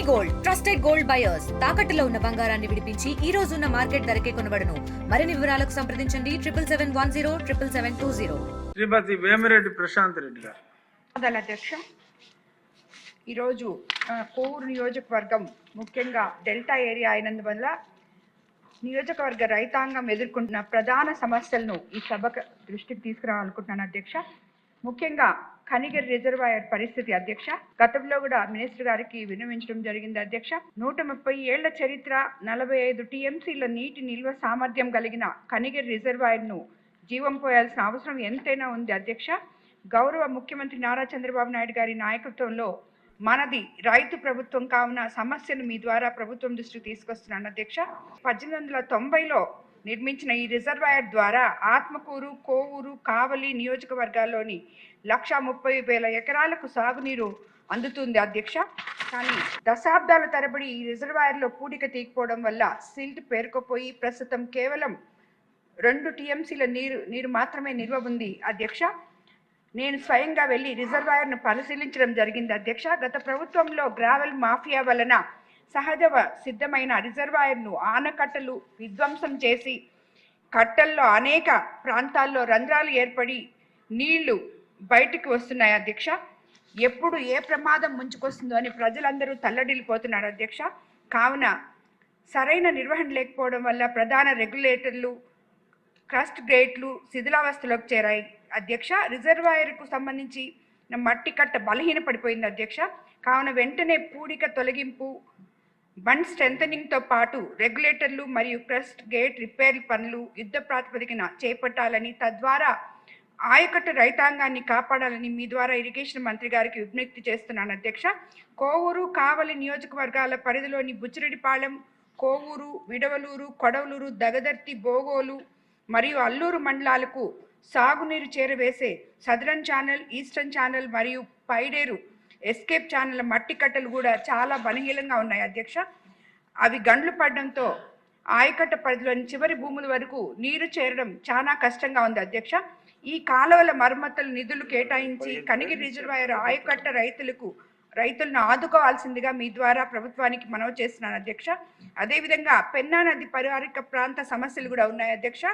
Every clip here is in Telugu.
గోల్డ్ ట్రస్టెడ్ గోల్డ్ బయర్స్ తాకట్టులో ఉన్న బంగారాన్ని విడిపించి ఈ రోజు ఉన్న మార్కెట్ ధరకే కొనబడును. మరిన్ని వివరాలకు సంప్రదించండి 7710 శ్రీమతి వేమిరెడ్డి ప్రశాంత్ రెడ్డి గారు. అధ్యక్ష, ఈరోజు కోవూరు నియోజకవర్గం ముఖ్యంగా డెల్టా ఏరియా అయినందువల్ల నియోజకవర్గ రైతాంగం ఎదుర్కొంటున్న ప్రధాన సమస్యలను ఈ సభ దృష్టికి తీసుకురావాలనుకుంటున్నాను అధ్యక్ష. ముఖ్యంగా కనిగిరి రిజర్వాయర్ పరిస్థితి అధ్యక్ష. గతంలో కూడా మినిస్టర్ గారికి విన్నవించడం జరిగింది అధ్యక్ష. 130 ఏళ్ల చరిత్ర, 45 టీఎంసీల నీటి నిల్వ సామర్థ్యం కలిగిన కనిగిరి రిజర్వాయర్ ను జీవం పోయాల్సిన అవసరం ఎంతైనా ఉంది అధ్యక్ష. గౌరవ ముఖ్యమంత్రి నారా చంద్రబాబు నాయుడు గారి నాయకత్వంలో మనది రైతు ప్రభుత్వం కావున సమస్యను మీ ద్వారా ప్రభుత్వం దృష్టికి తీసుకొస్తున్నాను అధ్యక్ష. 1890లో నిర్మించిన ఈ రిజర్వాయర్ ద్వారా ఆత్మకూరు, కోవూరు, కావలి నియోజకవర్గాల్లోని 130,000 ఎకరాలకు సాగునీరు అందుతుంది అధ్యక్ష. కానీ దశాబ్దాల తరబడి ఈ రిజర్వాయర్లో పూడిక తీయకపోవడం వల్ల సిల్ట్ పేరుకుపోయి ప్రస్తుతం కేవలం 2 టీఎంసీల నీరు మాత్రమే నిల్వ ఉంది అధ్యక్ష. నేను స్వయంగా వెళ్ళి రిజర్వాయర్ను పరిశీలించడం జరిగింది అధ్యక్ష. గత ప్రభుత్వంలో గ్రావెల్ మాఫియా వలన సహజ సిద్ధమైన రిజర్వాయర్ను ఆనకట్టలు విధ్వంసం చేసి కట్టల్లో అనేక ప్రాంతాల్లో రంధ్రాలు ఏర్పడి నీళ్లు బయటికి వస్తున్నాయి అధ్యక్ష. ఎప్పుడు ఏ ప్రమాదం ముంచుకొస్తుందో అని ప్రజలందరూ తల్లడిల్లిపోతున్నారు అధ్యక్ష. కావున సరైన నిర్వహణ లేకపోవడం వల్ల ప్రధాన రెగ్యులేటర్లు, క్రస్ట్ గేట్లు శిథిలావస్థలోకి చేరాయి అధ్యక్ష. రిజర్వాయర్కు సంబంధించి మట్టి కట్ట బలహీన పడిపోయింది అధ్యక్ష. కావున వెంటనే పూడిక తొలగింపు, బండ్ స్ట్రెంథనింగ్తో పాటు రెగ్యులేటర్లు మరియు క్రస్ట్ గేట్ రిపేర్ పనులు యుద్ధ ప్రాతిపదికన చేపట్టాలని, తద్వారా ఆయకట్టు రైతాంగాన్ని కాపాడాలని మీ ద్వారా ఇరిగేషన్ మంత్రి గారికి విజ్ఞప్తి చేస్తున్నాను అధ్యక్ష. కోవూరు, కావలి నియోజకవర్గాల పరిధిలోని బుచ్చిరెడ్డిపాళెం, కోవూరు, విడవలూరు, కొడవలూరు, దగదర్తి, బోగోలు మరియు అల్లూరు మండలాలకు సాగునీరు చేరవేసే సదరన్ ఛానల్, ఈస్టర్న్ ఛానల్ మరియు పైడేరు ఎస్కేప్ ఛానల్ మట్టి కట్టలు కూడా చాలా బలహీనంగా ఉన్నాయి అధ్యక్ష. అవి గండ్లు పడడంతో ఆయకట్ట పరిధిలోని చివరి భూముల వరకు నీరు చేరడం చాలా కష్టంగా ఉంది అధ్యక్ష. ఈ కాలువల మరమ్మతులు నిధులు కేటాయించి కనిగిరి రిజర్వాయర్ ఆయకట్ట రైతులను ఆదుకోవాల్సిందిగా మీ ద్వారా ప్రభుత్వానికి మనవి చేస్తున్నాను అధ్యక్ష. అదేవిధంగా పెన్నా నది పరివారిక ప్రాంత సమస్యలు కూడా ఉన్నాయి అధ్యక్ష.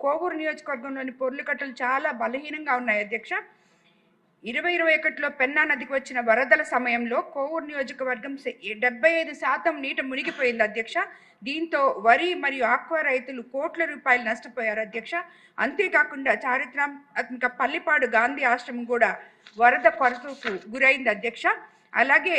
కోవూరు నియోజకవర్గంలోని పొర్లుకట్టలు చాలా బలహీనంగా ఉన్నాయి అధ్యక్ష. 2021లో పెన్నా నదికి వచ్చిన వరదల సమయంలో కోవూరు నియోజకవర్గం 75% నీట మునిగిపోయింది అధ్యక్ష. దీంతో వరి మరియు ఆక్వా రైతులు కోట్ల రూపాయలు నష్టపోయారు అధ్యక్ష. అంతేకాకుండా చారిత్రాత్మక పల్లిపాడు గాంధీ ఆశ్రమం కూడా వరద కొరతకు గురైంది అధ్యక్ష. అలాగే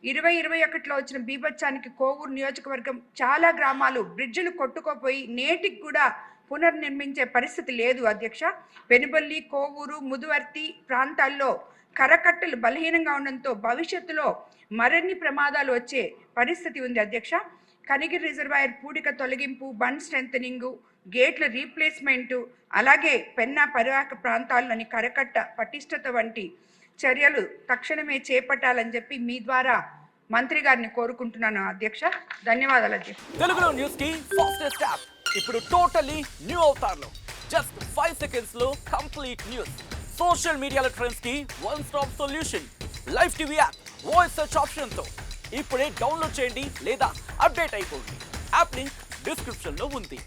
2021లో వచ్చిన బీభత్సానికి కోవూరు నియోజకవర్గం చాలా గ్రామాలు బ్రిడ్జిలు కొట్టుకోపోయి నేటికి కూడా పునర్నిర్మించే పరిస్థితి లేదు అధ్యక్ష. పెనుబల్లి, కోవూరు, ముదువర్తి ప్రాంతాల్లో కరకట్టలు బలహీనంగా ఉండడంతో భవిష్యత్తులో మరిన్ని ప్రమాదాలు వచ్చే పరిస్థితి ఉంది అధ్యక్ష. కనిగిరి రిజర్వాయర్ పూడిక తొలగింపు, బండ్ స్ట్రెంథనింగ్, గేట్ల రీప్లేస్మెంటు, అలాగే పెన్నా పరివాహక ప్రాంతాల్లోని కరకట్ట పటిష్టత వంటి చర్యలు తక్షణమే చేపట్టాలని చెప్పి మీ ద్వారా మంత్రి గారిని కోరుకుంటున్నాను అధ్యక్ష. ధన్యవాదాలు అధ్యక్ష. తెలుగులో న్యూస్ కి ఫాస్టెస్ట్ యాప్ ఇప్పుడు టోటలీ న్యూ అవతార్లో జస్ట్ 5 seconds లో కంప్లీట్ న్యూస్. సోషల్ మీడియాలో ట్రెండ్స్ కి one stop solution. Live TV app voice search option తో ఇప్పుడే డౌన్లోడ్ చేయండి లేదా అప్డేట్ అయిపోండి. యాప్ లింక్ డిస్క్రిప్షన్ లో ఉంది.